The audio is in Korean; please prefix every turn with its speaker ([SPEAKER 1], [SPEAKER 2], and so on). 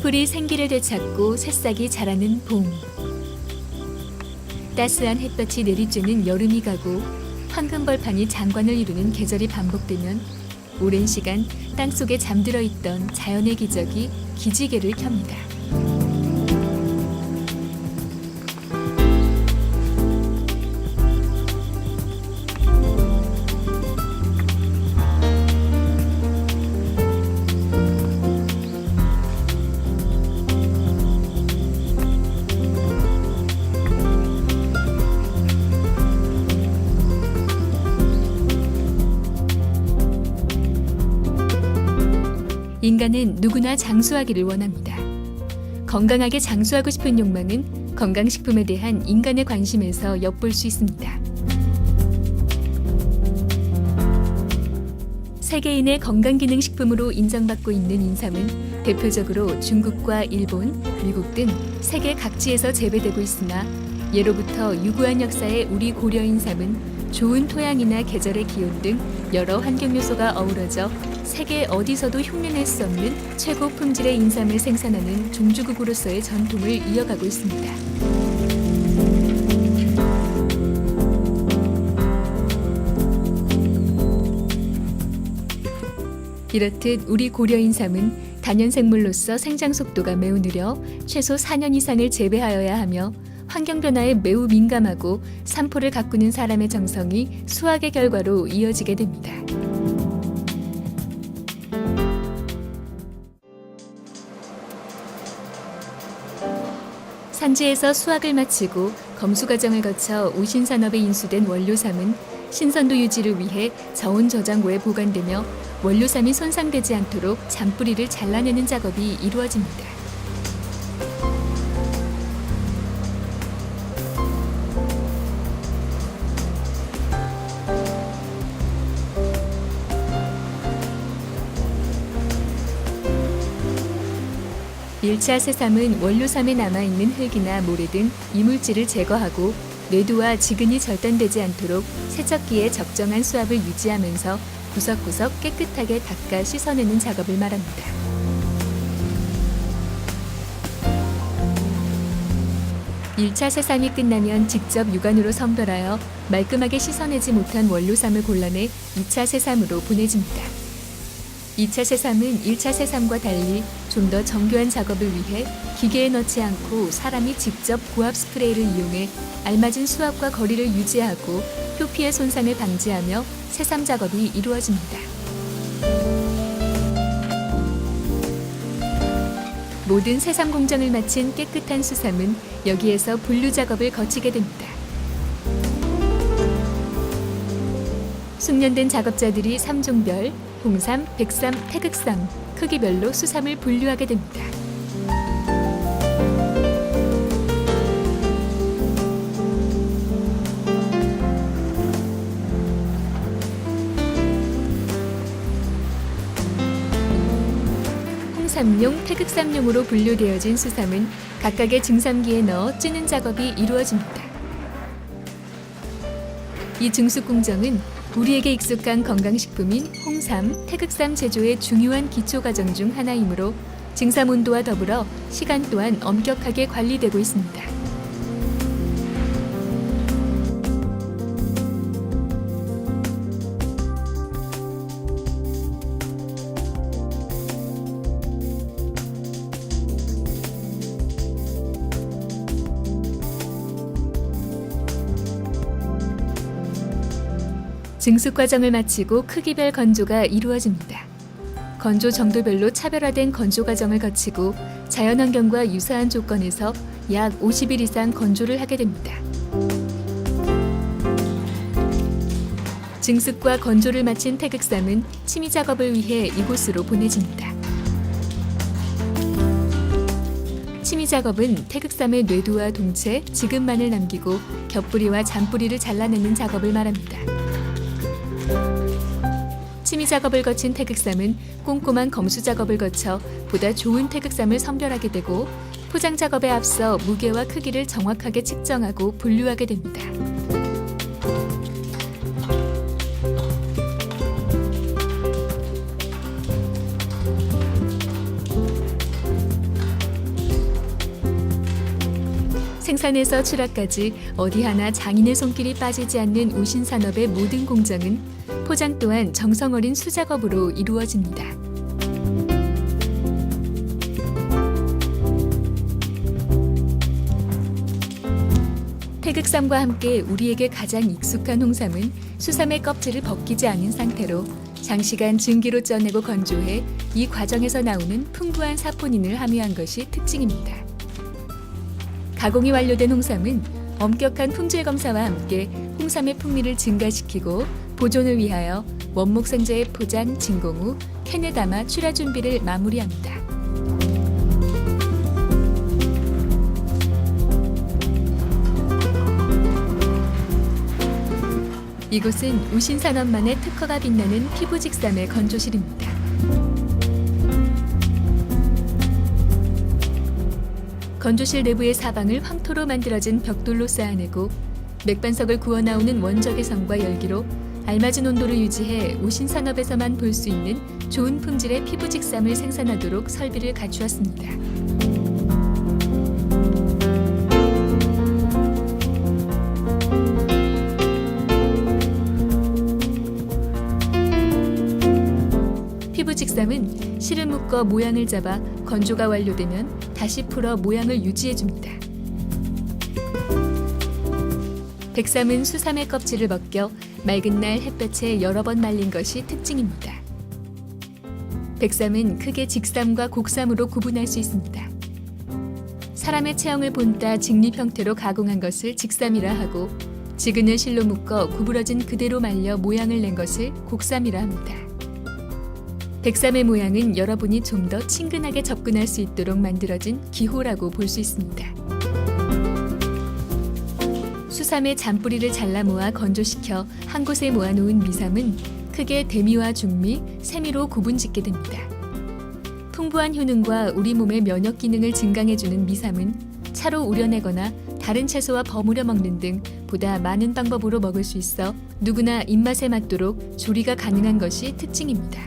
[SPEAKER 1] 풀이 생기를 되찾고 새싹이 자라는 봄. 따스한 햇볕이 내리쬐는 여름이 가고 황금벌판이 장관을 이루는 계절이 반복되면 오랜 시간 땅속에 잠들어 있던 자연의 기적이 기지개를 켭니다. 인간은 누구나 장수하기를 원합니다. 건강하게 장수하고 싶은 욕망은 건강식품에 대한 인간의 관심에서 엿볼 수 있습니다. 세계인의 건강기능식품으로 인정받고 있는 인삼은 대표적으로 중국과 일본, 미국 등 세계 각지에서 재배되고 있으나 예로부터 유구한 역사의 우리 고려 인삼은 좋은 토양이나 계절의 기온 등 여러 환경 요소가 어우러져 세계 어디서도 흉내낼 수 없는 최고 품질의 인삼을 생산하는 종주국으로서의 전통을 이어가고 있습니다. 이렇듯 우리 고려 인삼은 다년생물로서 생장 속도가 매우 느려 최소 4년 이상을 재배하여야 하며 환경 변화에 매우 민감하고 산포를 가꾸는 사람의 정성이 수확의 결과로 이어지게 됩니다. 산지에서 수확을 마치고 검수 과정을 거쳐 우신산업에 인수된 원료삼은 신선도 유지를 위해 저온 저장고에 보관되며 원료삼이 손상되지 않도록 잔뿌리를 잘라내는 작업이 이루어집니다. 일 차 세삼은 원료삼에 남아있는 흙이나 모래 등 이물질을 제거하고 뇌두와 지근이 절단되지 않도록 세척기에 적정한 수압을 유지하면서 구석구석 깨끗하게 닦아 씻어내는 작업을 말합니다. 일 차 세삼이 끝나면 직접 유관으로 선별하여 말끔하게 씻어내지 못한 원료삼을 골라내 2차 세삼으로 보내집니다. 2차 세삼은 1차 세삼과 달리 좀 더 정교한 작업을 위해 기계에 넣지 않고 사람이 직접 고압 스프레이를 이용해 알맞은 수압과 거리를 유지하고 표피의 손상을 방지하며 세삼 작업이 이루어집니다. 모든 세삼 공정을 마친 깨끗한 수삼은 여기에서 분류 작업을 거치게 됩니다. 숙련된 작업자들이 3종별, 홍삼, 백삼, 태극삼, 크기별로 수삼을 분류하게 됩니다. 홍삼용, 태극삼용으로 분류되어진 수삼은 각각의 증삼기에 넣어 찌는 작업이 이루어집니다. 이 증수 공정은 우리에게 익숙한 건강식품인 홍삼, 태극삼 제조의 중요한 기초 과정 중 하나이므로 증삼 온도와 더불어 시간 또한 엄격하게 관리되고 있습니다. 증수 과정을 마치고 크기별 건조가 이루어집니다. 건조 정도별로 차별화된 건조 과정을 거치고 자연환경과 유사한 조건에서 약 50일 이상 건조를 하게 됩니다. 증습과 건조를 마친 태극삼은 침이 작업을 위해 이곳으로 보내집니다. 침이 작업은 태극삼의 뇌두와 동체, 지근만을 남기고 겹뿌리와 잔뿌리를 잘라내는 작업을 말합니다. 침이 작업을 거친 태극삼은 꼼꼼한 검수 작업을 거쳐 보다 좋은 태극삼을 선별하게 되고 포장 작업에 앞서 무게와 크기를 정확하게 측정하고 분류하게 됩니다. 생산에서 출하까지 어디 하나 장인의 손길이 빠지지 않는 우신산업의 모든 공정은 포장 또한 정성 어린 수작업으로 이루어집니다. 태극삼과 함께 우리에게 가장 익숙한 홍삼은 수삼의 껍질을 벗기지 않은 상태로 장시간 증기로 쪄내고 건조해 이 과정에서 나오는 풍부한 사포닌을 함유한 것이 특징입니다. 가공이 완료된 홍삼은 엄격한 품질 검사와 함께 홍삼의 풍미를 증가시키고 보존을 위하여 원목 상자에 포장, 진공 후 캔에 담아 출하 준비를 마무리합니다. 이곳은 우신산업만의 특허가 빛나는 피부직삼의 건조실입니다. 건조실 내부의 사방을 황토로 만들어진 벽돌로 쌓아내고 맥반석을 구워 나오는 원적의 성과 열기로 알맞은 온도를 유지해 우신산업에서만 볼 수 있는 좋은 품질의 피부직삼을 생산하도록 설비를 갖추었습니다. 피부직삼은 실을 묶어 모양을 잡아 건조가 완료되면 다시 풀어 모양을 유지해줍니다. 백삼은 수삼의 껍질을 벗겨 맑은 날 햇볕에 여러 번 말린 것이 특징입니다. 백삼은 크게 직삼과 곡삼으로 구분할 수 있습니다. 사람의 체형을 본따 직립 형태로 가공한 것을 직삼이라 하고 지근을 실로 묶어 구부러진 그대로 말려 모양을 낸 것을 곡삼이라 합니다. 백삼의 모양은 여러분이 좀 더 친근하게 접근할 수 있도록 만들어진 기호라고 볼 수 있습니다. 수삼의 잔뿌리를 잘라 모아 건조시켜 한 곳에 모아놓은 미삼은 크게 대미와 중미, 세미로 구분짓게 됩니다. 풍부한 효능과 우리 몸의 면역 기능을 증강해주는 미삼은 차로 우려내거나 다른 채소와 버무려 먹는 등 보다 많은 방법으로 먹을 수 있어 누구나 입맛에 맞도록 조리가 가능한 것이 특징입니다.